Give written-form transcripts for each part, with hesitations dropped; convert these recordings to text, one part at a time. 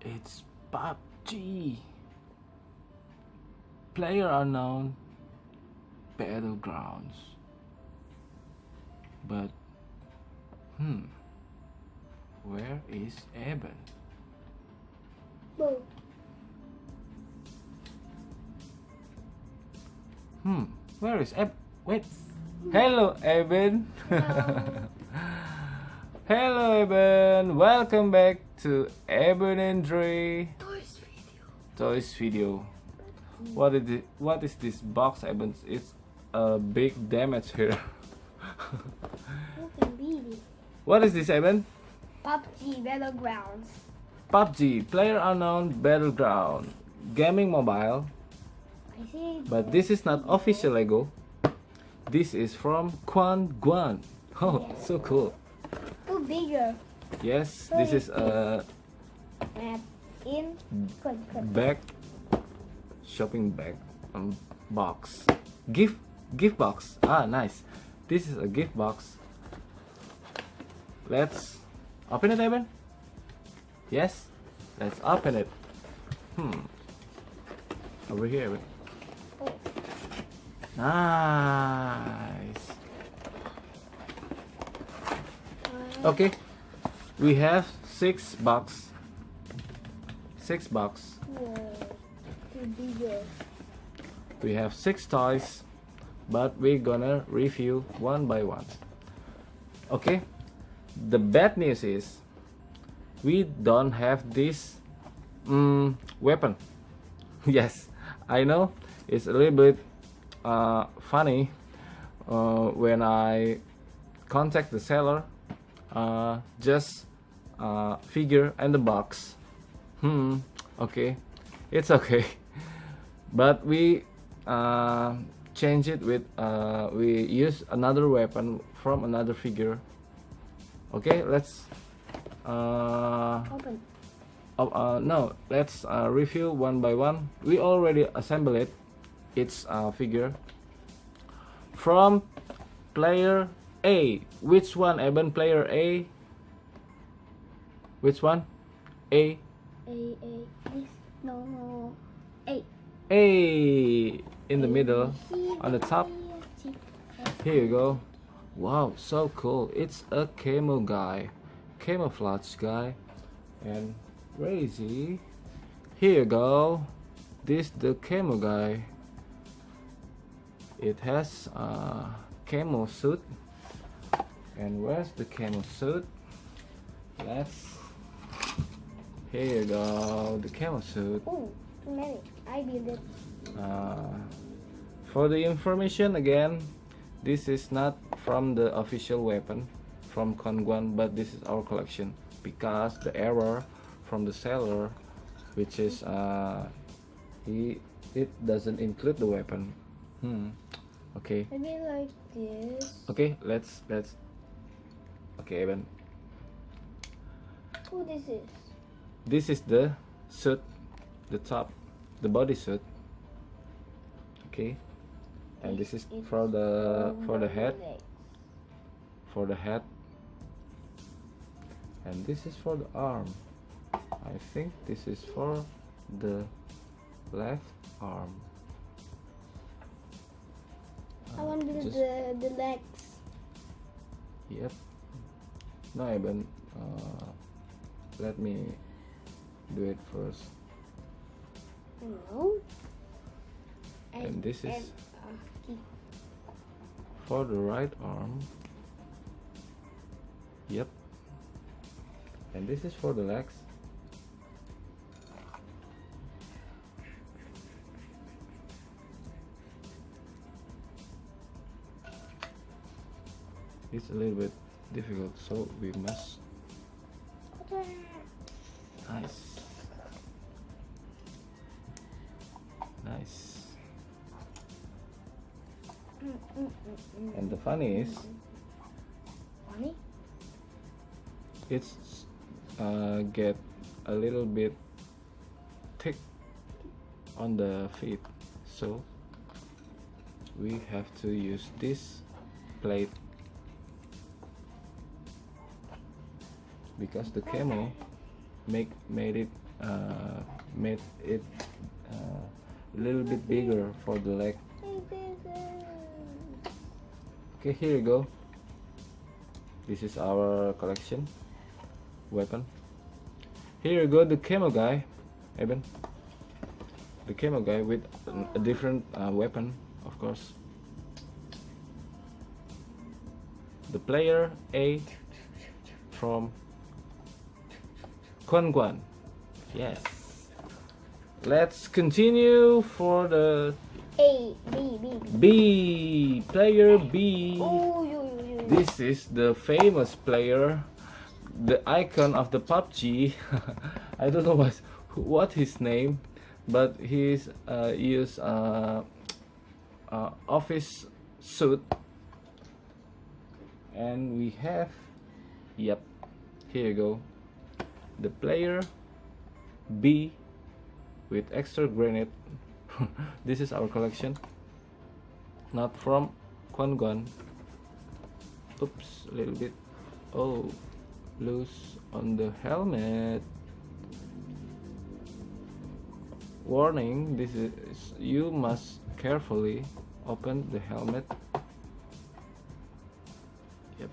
It's PUBG. Player unknown. Battlegrounds. But where is Eben? Whoa. Where is Eben? Wait. Hello, Eben. Hello. Hello, Eben. Welcome back to Eben and Dre Toys video. What is it? What is this box, Eben? It's a big damage here. Who can beat it? What is this, Eben? PUBG Battlegrounds. PUBG, Player Unknown Battleground, gaming mobile. I see. But this is not official Lego. This is from Quan Guan. Oh, Yeah. so cool. Too bigger. Yes, this is a And in bag, shopping bag, box, gift box. Ah, nice. This is a gift box. Let's open it, Eben. Yes, let's open it. Over here, Eben. Oh. Nice. Okay, we have 6 box. 6 box. Whoa. Too bigger. We have 6 toys, but we're gonna review one by one. Okay, the bad news is we don't have this weapon. Yes, I know it's a little bit funny when I contact the seller, just figure and the box. Okay, it's okay. But we change it with we use another weapon from another figure. Okay, let's Open. no, let's review one by one. We already assemble it. It's a figure from player A. Which one, Eben? Player A? Which one? A. This. No. A. A in the middle, on the top. Here you go. Wow, so cool. It's a camo guy, camouflage guy, and crazy. Here you go. This the camo guy. It has a camo suit. And where's the camo suit? Here you go, the camo suit. Oh, too many. I build it. For the information again, this is not from the official weapon from Quan Guan, but this is our collection because the error from the seller, which is it doesn't include the weapon. Okay. Maybe like this. Okay, let's. Okay, Eben. Who this is? This is the suit, the top, the body suit. Okay, and this is for the head, and this is for the arm. I think this is for the left arm. I want to do just- the legs. Yep. No, Eben. Let me do it first. No. And this is kick. for the right arm. Yep. And this is for the legs. It's a little bit difficult, so we must. Nice. Nice. And the funny is, Funny? it's get a little bit thick on the feet, so we have to use this plate because the camo made it a little bit bigger for the leg. Okay, here you go. This is our collection weapon. Here you go, the camo guy, Eben. The camo guy with a different weapon, of course. The player A from Quan Guan. Yes. Let's continue for the A, B, B. B. Player B. Oh, This is the famous player, the icon of the PUBG. I don't know what his name, but he's use office suit, and we have, yep, here you go, the player B with extra grenade. This is our collection, not from Quan Guan. Oops, a little bit, oh, loose on the helmet. Warning, this is, you must carefully open the helmet. Yep,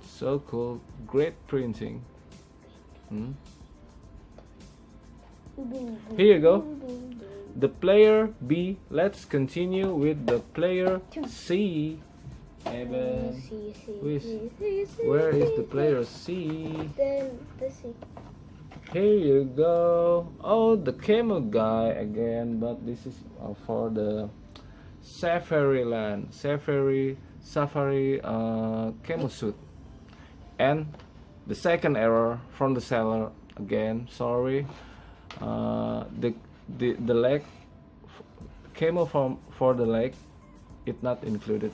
so cool, great printing. Here you go, the player B. Let's continue with the player C. Eben, where is the player C? The C. Here you go. Oh, the camo guy again, but this is for the safari camo suit. And the second error from the seller again. Sorry. The leg camo for the leg, it's not included.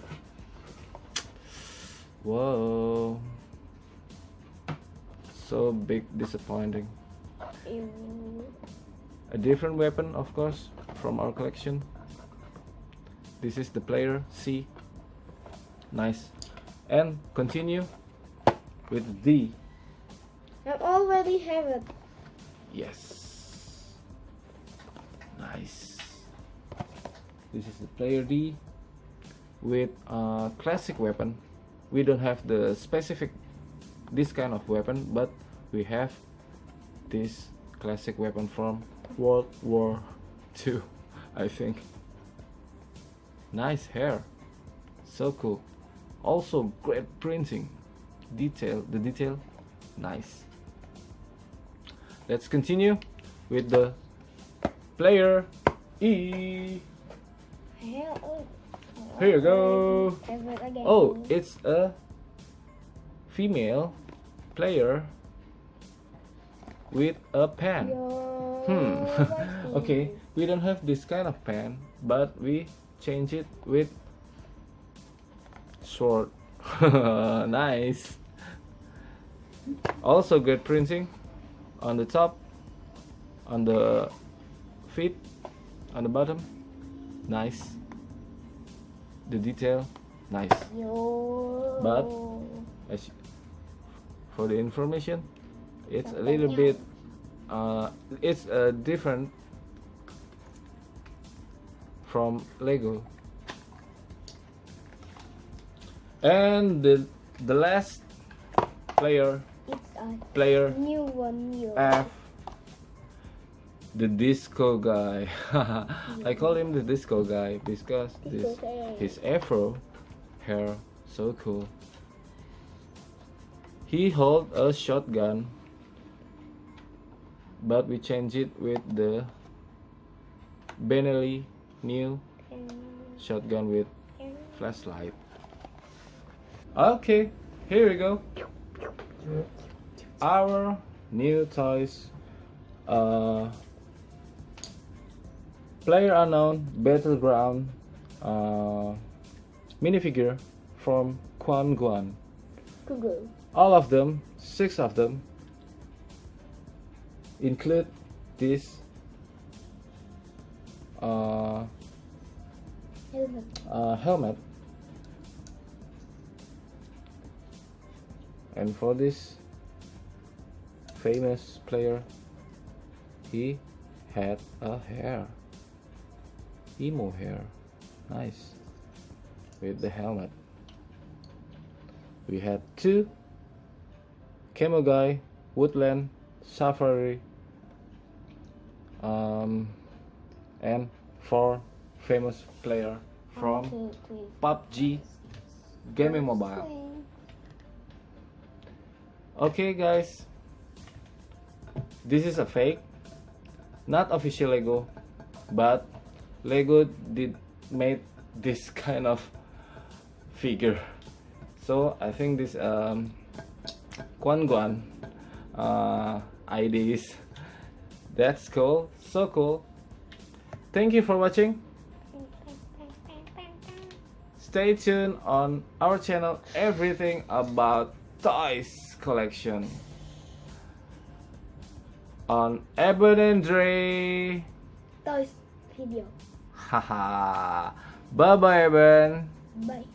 Whoa, so big disappointing. A different weapon, of course, from our collection. This is the player C. Nice. And continue with D. I already have it. Yes. Nice. This is the player D with a classic weapon. We don't have the specific this kind of weapon, but we have this classic weapon from World War II, I think. Nice hair, so cool. Also great printing, the detail, nice. Let's continue with the player E. Here you go. Oh, it's a female player with a pen. Okay, we don't have this kind of pen, but we change it with sword. Nice. Also good printing on the top, on the feet, on the bottom. Nice. The detail, nice. But as for the information, it's a little bit it's different from Lego. And the last player, new one, F, the disco guy. I call him the disco guy because his afro hair, so cool. He holds a shotgun, but we change it with the Benelli new shotgun with flashlight. Okay, here we go. Our new toys. Player unknown Battleground minifigure from Quan Guan. All of them, 6 of them, include this helmet. And for this famous player. He had a hair, emo hair, nice, with the helmet. We had 2 camo guy, woodland, safari, and 4 famous player from PUBG gaming mobile. Okay guys, this is a fake, not official Lego, but Lego did made this kind of figure. So I think this Quan Guan ideas. That's cool, so cool. Thank you for watching. Stay tuned on our channel, everything about toys collection on Eben and Dre Toys video. Haha. Bye bye Eben. Bye.